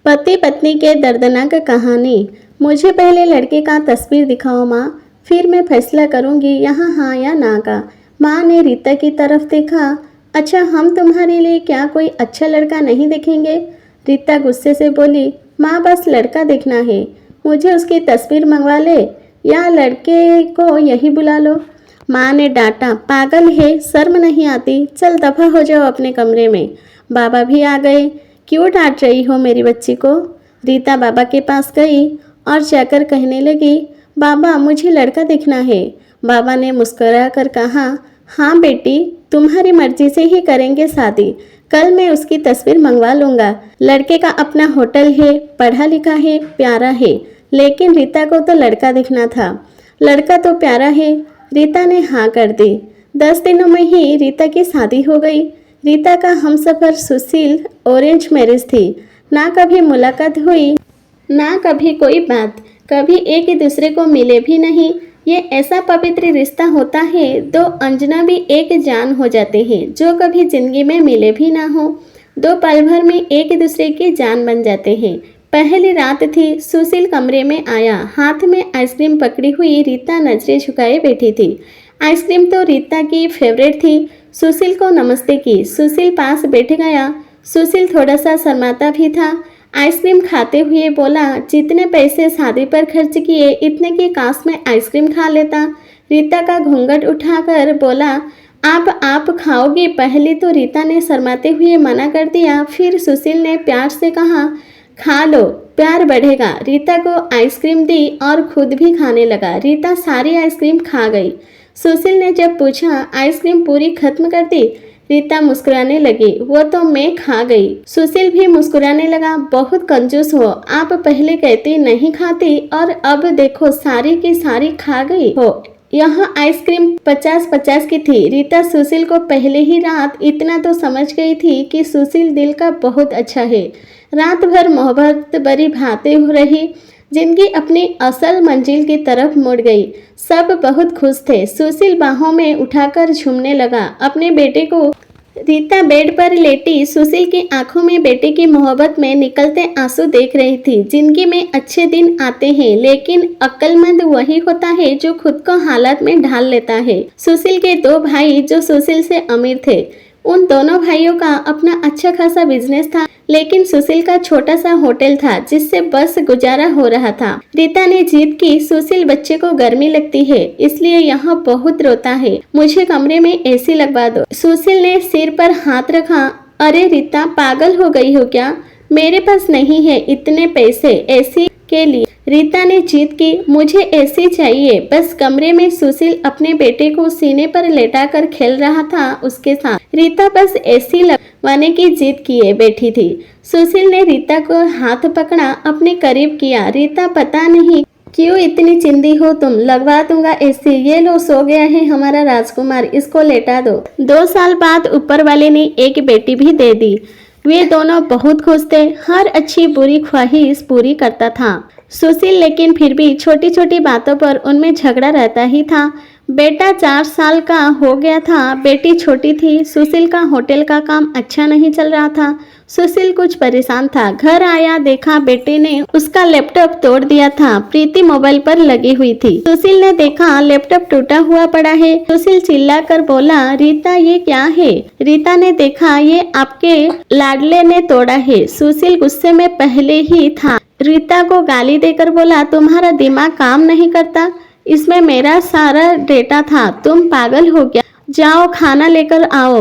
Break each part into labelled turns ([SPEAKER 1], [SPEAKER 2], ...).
[SPEAKER 1] पति पत्नी के दर्दनाक कहानी। मुझे पहले लड़के का तस्वीर दिखाओ माँ, फिर मैं फैसला करूँगी यहाँ हाँ या ना का। माँ ने रीता की तरफ देखा। अच्छा, हम तुम्हारे लिए क्या कोई अच्छा लड़का नहीं देखेंगे? रीता गुस्से से बोली। माँ, बस लड़का देखना है, मुझे उसकी तस्वीर मंगवा ले या लड़के को यही बुला लो। माँ ने डांटा। पागल है, शर्म नहीं आती? चल दफा हो जाओ अपने कमरे में। बाबा भी आ गए। क्यों डांट रही हो मेरी बच्ची को? रीता बाबा के पास गई और जाकर कहने लगी, बाबा मुझे लड़का देखना है। बाबा ने मुस्कुरा कर कहा, हाँ बेटी, तुम्हारी मर्जी से ही करेंगे शादी। कल मैं उसकी तस्वीर मंगवा लूँगा। लड़के का अपना होटल है, पढ़ा लिखा है, प्यारा है, लेकिन रीता को तो लड़का दिखना था। लड़का तो प्यारा है। रीता ने हाँ कर दी। 10 दिनों में ही रीता की शादी हो गई। रीता का हमसफर सुशील ऑरेंज मैरिज थी। ना कभी मुलाकात हुई, ना कभी कोई बात, कभी एक दूसरे को मिले भी नहीं। ये ऐसा पवित्र रिश्ता होता है, दो अजनबी एक जान हो जाते हैं, जो कभी जिंदगी में मिले भी ना हो, दो पल भर में एक दूसरे की जान बन जाते हैं। पहली रात थी। सुशील कमरे में आया, हाथ में आइसक्रीम पकड़ी हुई रीता नजरें झुकाए बैठी थी। आइसक्रीम तो रीता की फेवरेट थी। सुशील को नमस्ते की। सुशील पास बैठ गया। सुशील थोड़ा सा शर्माता भी था। आइसक्रीम खाते हुए बोला, जितने पैसे शादी पर खर्च किए, इतने की काश में आइसक्रीम खा लेता। रीता का घूंघट उठाकर बोला, आप खाओगी? पहले तो रीता ने शर्माते हुए मना कर दिया, फिर सुशील ने प्यार से कहा, खा लो, प्यार बढ़ेगा। रीता को आइसक्रीम दी और खुद भी खाने लगा। रीता सारी आइसक्रीम खा गई। सुशील ने जब पूछा, आइसक्रीम पूरी खत्म कर दी? रीता मुस्कुराने लगी, वो तो मैं खा गई। सुशील भी मुस्कुराने लगा, बहुत कंजूस हो, आप पहले कहती नहीं खाती और अब देखो सारी की सारी खा गई हो। यहाँ आइसक्रीम 50-50 की थी। रीता सुशील को पहले ही रात इतना तो समझ गई थी कि सुशील दिल का बहुत अच्छा है। रात भर मोहब्बत भरी बातें हो रही। जिंदगी अपनी असल मंजिल की तरफ मुड़ गई। सब बहुत खुश थे। सुशील बाहों में उठाकर झूमने लगा अपने बेटे को। रीता बेड पर लेटी सुशील की आंखों में बेटे की मोहब्बत में निकलते आंसू देख रही थी। जिंदगी में अच्छे दिन आते हैं, लेकिन अक्लमंद वही होता है जो खुद को हालात में ढाल लेता है। सुशील के 2 भाई जो सुशील से अमीर थे, उन दोनों भाइयों का अपना अच्छा खासा बिजनेस था, लेकिन सुशील का छोटा सा होटल था जिससे बस गुजारा हो रहा था। रीता ने जीत की। सुशील, बच्चे को गर्मी लगती है, इसलिए यहाँ बहुत रोता है, मुझे कमरे में एसी लगवा दो। सुशील ने सिर पर हाथ रखा। अरे रीता, पागल हो गई हो क्या? मेरे पास नहीं है इतने पैसे एसी के लिए। रीता ने जीत की। मुझे एसी चाहिए बस। कमरे में सुशील अपने बेटे को सीने पर लेटाकर खेल रहा था उसके साथ। रीता बस एसी लगवाने की जिद किए बैठी थी। सुशील ने रीता को हाथ पकड़ा, अपने करीब किया। रीता, पता नहीं क्यों इतनी चिंदी हो तुम, लगवा दूंगा एसी। ये लो, सो गया है हमारा राजकुमार, इसको लेटा दो। 2 साल बाद ऊपर वाले ने एक बेटी भी दे दी। वे दोनों बहुत खुश थे। हर अच्छी बुरी ख्वाहिश पूरी करता था सुशील, लेकिन फिर भी छोटी छोटी बातों पर उनमें झगड़ा रहता ही था। बेटा 4 साल का हो गया था, बेटी छोटी थी। सुशील का होटल का काम अच्छा नहीं चल रहा था। सुशील कुछ परेशान था। घर आया, देखा बेटे ने उसका लैपटॉप तोड़ दिया था। प्रीति मोबाइल पर लगी हुई थी। सुशील ने देखा लैपटॉप टूटा हुआ पड़ा है। सुशील चिल्लाकर बोला, रीता ये क्या है? रीता ने देखा, ये आपके लाडले ने तोड़ा है। सुशील गुस्से में पहले ही था। रीता को गाली देकर बोला, तुम्हारा दिमाग काम नहीं करता? इसमें मेरा सारा डेटा था, तुम पागल हो गया? जाओ खाना लेकर आओ,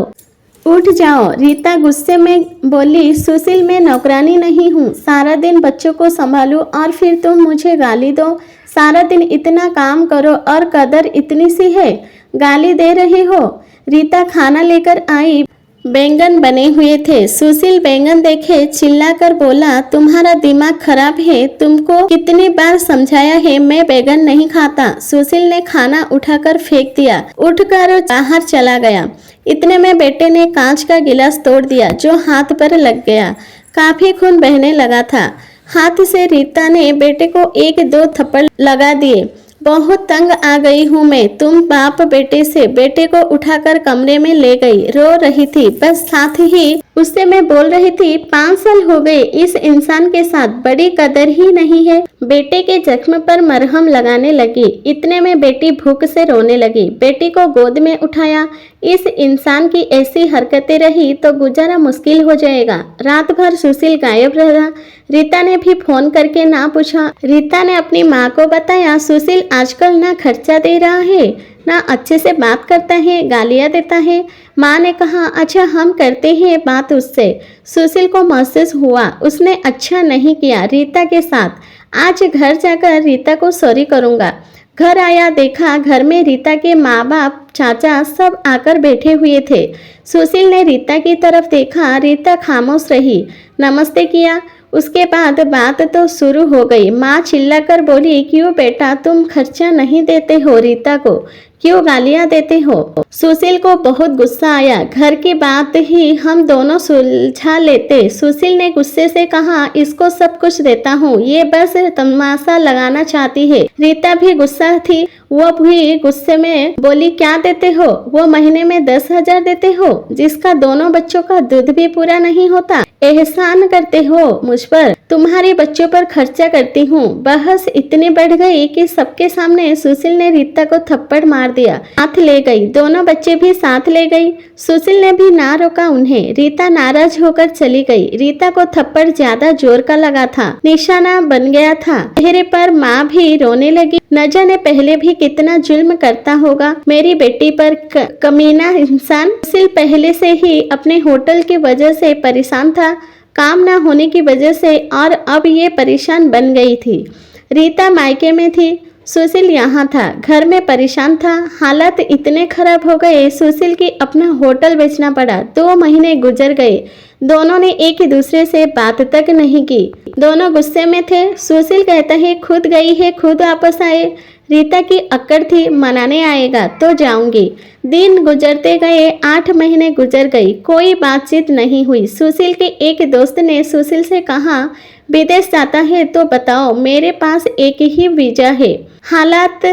[SPEAKER 1] उठ जाओ। रीता गुस्से में बोली, सुशील मैं नौकरानी नहीं हूँ, सारा दिन बच्चों को संभालूं और फिर तुम मुझे गाली दो। सारा दिन इतना काम करो और कदर इतनी सी है, गाली दे रहे हो। रीता खाना लेकर आई। बैंगन बने हुए थे। सुशील बैंगन देखे चिल्लाकर बोला, तुम्हारा दिमाग खराब है, तुमको कितनी बार समझाया है मैं बैंगन नहीं खाता। सुशील ने खाना उठाकर फेंक दिया, उठकर बाहर चला गया। इतने में बेटे ने कांच का गिलास तोड़ दिया जो हाथ पर लग गया। काफी खून बहने लगा था। हाथ से रीता ने बेटे को 1-2 थप्पड़ लगा दिए। बहुत तंग आ गई हूँ मैं तुम बाप बेटे से। बेटे को उठाकर कमरे में ले गई। रो रही थी, बस साथ ही उससे मैं बोल रही थी 5 साल हो गए इस इंसान के साथ, बड़ी कदर ही नहीं है। बेटे के जख्म पर मरहम लगाने लगी। इतने में बेटी भूख से रोने लगी। बेटी को गोद में उठाया। इस इंसान की ऐसी हरकतें रही तो गुजारा मुश्किल हो जाएगा। रात भर सुशील गायब रहा। रीता ने भी फोन करके ना पूछा। रीता ने अपनी माँ को बताया, सुशील आजकल ना खर्चा दे रहा है, ना अच्छे से बात करता है, गालियाँ देता है। माँ ने कहा, अच्छा हम करते हैं बात उससे। सुशील को महसूस हुआ उसने अच्छा नहीं किया रीता के साथ। आज घर जाकर रीता को सॉरी करूँगा। घर आया, देखा घर में रीता के माँ बाप, चाचा सब आकर बैठे हुए थे। सुशील ने रीता की तरफ देखा। रीता खामोश रही। नमस्ते किया। उसके बाद बात तो शुरू हो गई। माँ चिल्लाकर बोली, क्यों बेटा तुम खर्चा नहीं देते हो रीता को, क्यों गालियाँ देते हो? सुशील को बहुत गुस्सा आया। घर की बात ही हम दोनों सुलझा लेते। सुशील ने गुस्से से कहा, इसको सब कुछ देता हूँ, ये बस तमाशा लगाना चाहती है। रीता भी गुस्सा थी। वो भी गुस्से में बोली, क्या देते हो? वो महीने में 10,000 देते हो, जिसका दोनों बच्चों का दूध भी पूरा नहीं होता। एहसान करते हो मुझ पर, तुम्हारे बच्चों पर खर्चा करती हूँ। बहस इतनी बढ़ गई कि सबके सामने सुशील ने रीता को थप्पड़ मार दिया। साथ ले गई, दोनों बच्चे भी साथ ले गई। सुशील ने भी ना रोका उन्हें। रीता नाराज होकर चली गई। रीता को थप्पड़ ज्यादा जोर का लगा था, निशाना बन गया था चेहरे पर। माँ भी रोने लगी। न जाने पहले भी कितना जुल्म करता होगा मेरी बेटी पर, कमीना इंसान। सुशील पहले से ही अपने होटल की वजह से परेशान था, काम ना होने की वजह से, और अब ये परेशान बन गई थी। रीता मायके में थी, सुशील यहाँ था, घर में परेशान था। हालात इतने खराब हो गए सुशील की अपना होटल बेचना पड़ा। 2 महीने गुजर गए। दोनों ने एक ही दूसरे से बात तक नहीं की। दोनों गुस्से में थे। सुशील कहता है, खुद गई है खुद वापस आए। रीता की अक्कड़ थी, मनाने आएगा तो जाऊंगी। दिन गुजरते गए, 8 महीने गुजर गई, कोई बातचीत नहीं हुई। सुशील के एक दोस्त ने सुशील से कहा, विदेश जाता है तो बताओ, मेरे पास एक ही वीजा है। हालात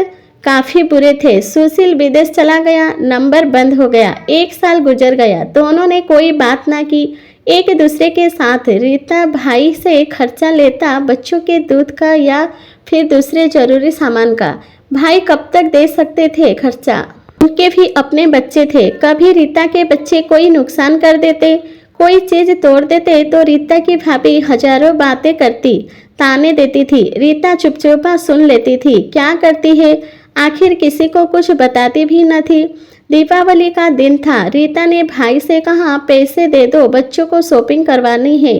[SPEAKER 1] काफी बुरे थे। सुशील विदेश चला गया, नंबर बंद हो गया। 1 साल गुजर गया। दोनों ने कोई बात ना की एक दूसरे के साथ। रीता भाई से खर्चा लेता, बच्चों के दूध का या फिर दूसरे जरूरी सामान का। भाई कब तक दे सकते थे खर्चा? उनके भी अपने बच्चे थे। कभी रीता के बच्चे कोई नुकसान कर देते, कोई चीज तोड़ देते तो रीता की भाभी हजारों बातें करती, ताने देती थी। रीता चुपचाप सुन लेती थी। क्या करती है आखिर, किसी को कुछ बताती भी न थी। दीपावली का दिन था। रीता ने भाई से कहा, पैसे दे दो, बच्चों को शॉपिंग करवानी है।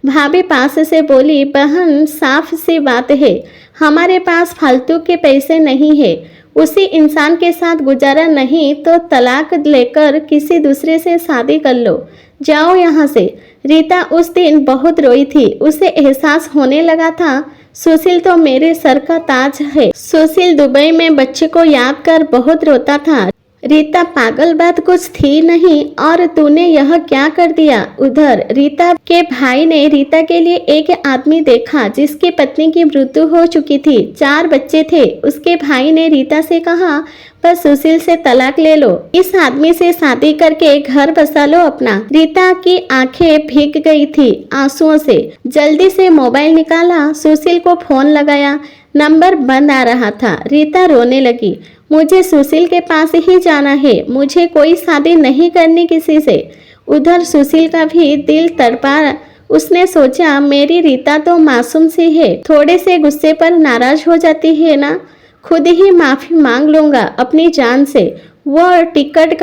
[SPEAKER 1] भाभी पास से बोली, बहन साफ सी बात है, हमारे पास फालतू के पैसे नहीं है। उसी इंसान के साथ गुजारा नहीं तो तलाक लेकर किसी दूसरे से शादी कर लो, जाओ यहाँ से। रीता उस दिन बहुत रोई थी। उसे एहसास होने लगा था, सुशील तो मेरे सर का ताज है। सुशील दुबई में बच्चे को याद कर बहुत रोता था। रीता पागल बात कुछ थी नहीं, और तूने यह क्या कर दिया? उधर रीता के भाई ने रीता के लिए एक आदमी देखा जिसकी पत्नी की मृत्यु हो चुकी थी, 4 बच्चे थे। उसके भाई ने रीता से कहा, बस सुशील से तलाक ले लो, इस आदमी से शादी करके घर बसा लो अपना। रीता की आंखें भीग गई थी आंसुओं से। जल्दी से मोबाइल निकाला, सुशील को फोन लगाया, नंबर बंद आ रहा था। रीता रोने लगी, मुझे सुशील के पास ही जाना है, मुझे कोई शादी नहीं करनी किसी से। उधर सुशील का भी दिल तड़पा। उसने सोचा, मेरी रीता तो मासूम सी है, थोड़े से गुस्से पर नाराज हो जाती है ना, खुद ही माफी मांग लूंगा अपनी जान से। वह टिकट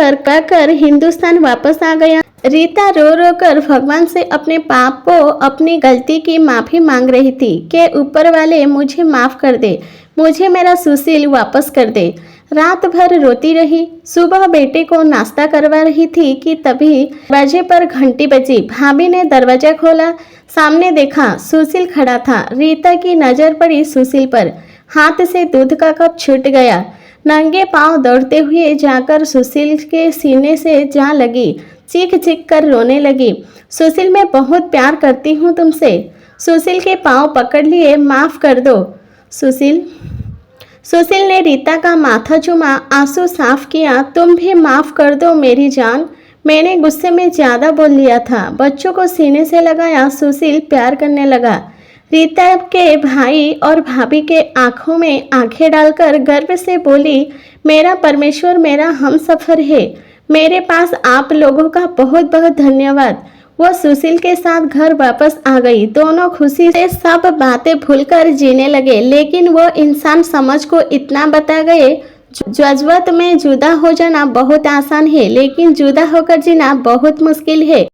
[SPEAKER 1] कर हिंदुस्तान वापस आ गया। रीता रो रो कर भगवान से अपने पाप को, अपनी गलती की माफी मांग रही थी कि ऊपर वाले मुझे माफ कर दे, मुझे मेरा सुशील वापस कर दे। रात भर रोती रही। सुबह बेटे को नाश्ता करवा रही थी कि तभी दरवाजे पर घंटी बजी। भाभी ने दरवाजा खोला, सामने देखा सुशील खड़ा था। रीता की नजर पड़ी सुशील पर, हाथ से दूध का कप छूट गया। नंगे पांव दौड़ते हुए जाकर सुशील के सीने से जा लगी, चीख चीख कर रोने लगी, सुशील मैं बहुत प्यार करती हूँ तुमसे। सुशील के पांव पकड़ लिए, माफ कर दो सुशील। सुशील ने रीता का माथा चूमा, आंसू साफ किया, तुम भी माफ कर दो मेरी जान, मैंने गुस्से में ज़्यादा बोल लिया था। बच्चों को सीने से लगाया। सुशील प्यार करने लगा। रीता के भाई और भाभी के आंखों में आंखें डालकर गर्व से बोली, मेरा परमेश्वर मेरा हमसफर है। मेरे पास आप लोगों का बहुत बहुत धन्यवाद। वो सुशील के साथ घर वापस आ गई। दोनों खुशी से सब बातें भूलकर जीने लगे। लेकिन वो इंसान समझ को इतना बता गए, जज्बात में जुदा हो जाना बहुत आसान है, लेकिन जुदा होकर जीना बहुत मुश्किल है।